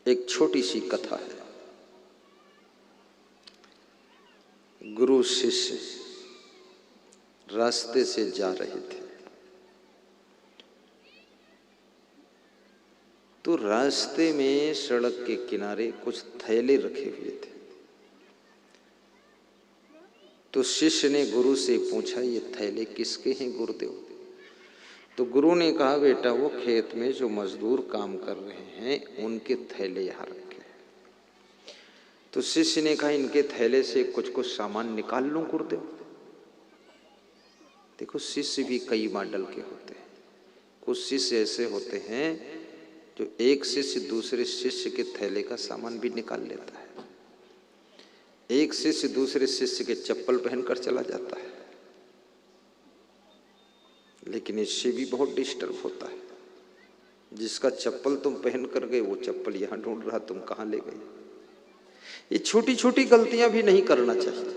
एक छोटी सी कथा है। गुरु शिष्य रास्ते से जा रहे थे, तो रास्ते में सड़क के किनारे कुछ थैले रखे हुए थे। तो शिष्य ने गुरु से पूछा, ये थैले किसके हैं गुरुदेव? तो गुरु ने कहा, बेटा वो खेत में जो मजदूर काम कर रहे हैं उनके थैले यहाँ रखे हैं। तो शिष्य ने कहा, इनके थैले से कुछ कुछ सामान निकाल लूं गुरुदेव? देखो, शिष्य भी कई मॉडल के होते हैं। कुछ शिष्य ऐसे होते हैं जो एक शिष्य दूसरे शिष्य के थैले का सामान भी निकाल लेता है। एक शिष्य दूसरे शिष्य के चप्पल पहनकर चला जाता है, लेकिन इससे भी बहुत डिस्टर्ब होता है। जिसका चप्पल तुम पहन कर गए वो चप्पल यहां ढूंढ रहा, तुम कहां ले गए? ये छोटी छोटी गलतियां भी नहीं करना चाहिए।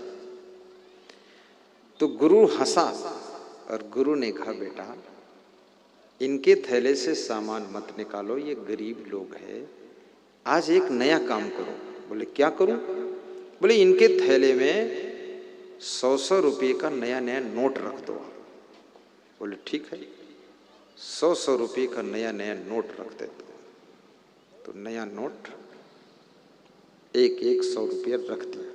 तो गुरु हंसा और गुरु ने कहा, बेटा इनके थैले से सामान मत निकालो, ये गरीब लोग हैं। आज एक नया काम करो। बोले क्या करूं? बोले इनके थैले में 100 रुपये का नया नया नोट रख दो। बोले ठीक है, 100 रुपये का नया नया नोट रख दे दो। तो नया नोट एक 100 रुपया रख दिया।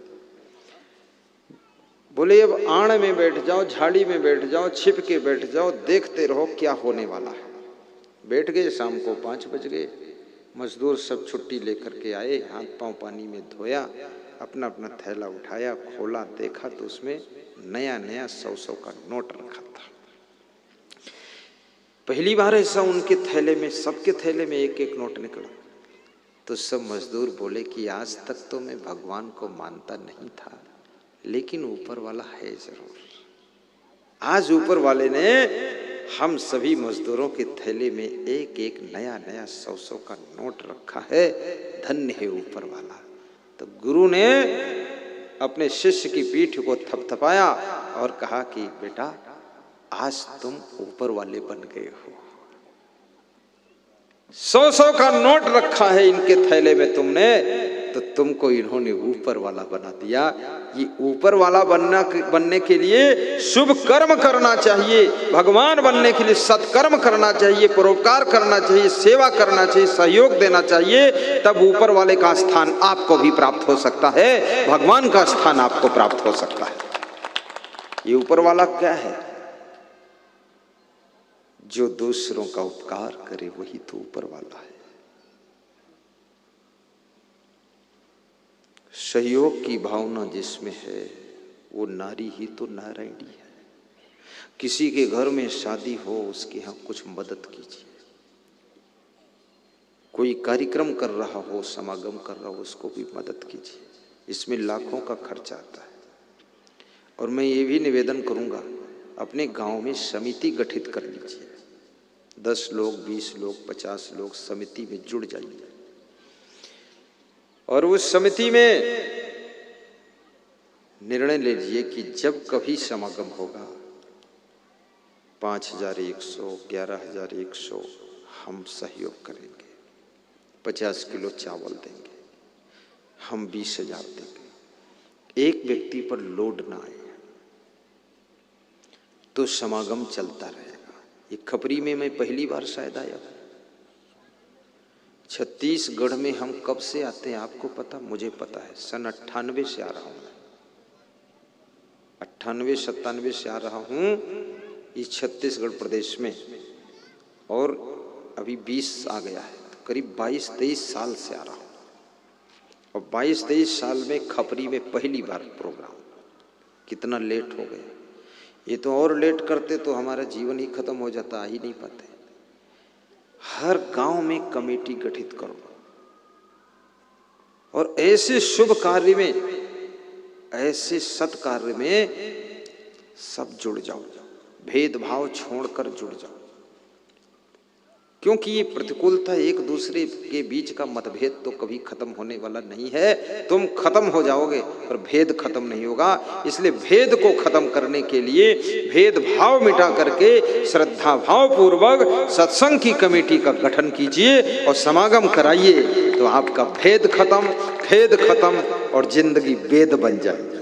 बोले अब आड़ में बैठ जाओ, झाड़ी में बैठ जाओ, छिप के बैठ जाओ, देखते रहो क्या होने वाला है। बैठ गए। शाम को 5 बज गए। मजदूर सब छुट्टी लेकर के आए, हाथ पांव पानी में धोया, अपना अपना थैला उठाया, खोला, देखा तो उसमें नया नया 100 का नोट रखा था। पहली बार ऐसा उनके थैले में, सबके थैले में एक एक नोट निकला। तो सब मजदूर बोले कि आज तक तो मैं भगवान को मानता नहीं था, लेकिन ऊपर वाला है जरूर। आज ऊपर वाले ने हम सभी मजदूरों के थैले में एक एक नया नया 100 का नोट रखा है। धन्य है ऊपर वाला। तो गुरु ने अपने शिष्य की पीठ को थपथपाया और कहा कि बेटा आज तुम ऊपर वाले बन गए हो। 100 का नोट रखा है इनके थैले में तुमने, तो तुमको इन्होंने ऊपर वाला बना दिया। ये ऊपर वाला बनने के लिए शुभ कर्म करना चाहिए, भगवान बनने के लिए सत्कर्म करना चाहिए, परोपकार करना चाहिए, सेवा करना चाहिए, सहयोग देना चाहिए। तब ऊपर वाले का स्थान आपको भी प्राप्त हो सकता है, भगवान का स्थान आपको प्राप्त हो सकता है। ये ऊपर वाला क्या है? जो दूसरों का उपकार करे वही तो ऊपर वाला है। सहयोग की भावना जिसमें है वो नारी ही तो नारायणी है। किसी के घर में शादी हो, उसके यहाँ कुछ मदद कीजिए। कोई कार्यक्रम कर रहा हो, समागम कर रहा हो, उसको भी मदद कीजिए। इसमें लाखों का खर्चा आता है। और मैं ये भी निवेदन करूंगा, अपने गांव में समिति गठित कर लीजिए। 10 लोग, 20 लोग, 50 लोग समिति में जुड़ जाइए और उस समिति में निर्णय ले लीजिए कि जब कभी समागम होगा 5100, 11100 हम सहयोग करेंगे। 50 किलो चावल देंगे, हम 20,000 देंगे। एक व्यक्ति पर लोड ना आए तो समागम चलता रहेगा। ये खपरी में मैं पहली बार शायद आया। छत्तीसगढ़ में हम कब से आते हैं आपको पता? मुझे पता है, सन 98 से आ रहा हूं। 98-97 से आ रहा हूं इस छत्तीसगढ़ प्रदेश में, और अभी 20 आ गया है, तो करीब 22-23 साल से आ रहा हूं। और 22-23 साल में खपरी में पहली बार प्रोग्राम। कितना लेट हो गया। ये तो और लेट करते तो हमारा जीवन ही खत्म हो जाता, आ ही नहीं पाते। हर गांव में कमेटी गठित करो और ऐसे शुभ कार्य में, ऐसे सत्कार्य में सब जुड़ जाओ। भेदभाव छोड़कर जुड़ जाओ। क्योंकि ये प्रतिकूलता, एक दूसरे के बीच का मतभेद तो कभी खत्म होने वाला नहीं है। तुम खत्म हो जाओगे पर भेद खत्म नहीं होगा। इसलिए भेद को खत्म करने के लिए भेदभाव मिटा करके श्रद्धा भाव पूर्वक सत्संग की कमेटी का गठन कीजिए और समागम कराइए, तो आपका भेद खत्म, खेद खत्म और जिंदगी वेद बन जाएगी।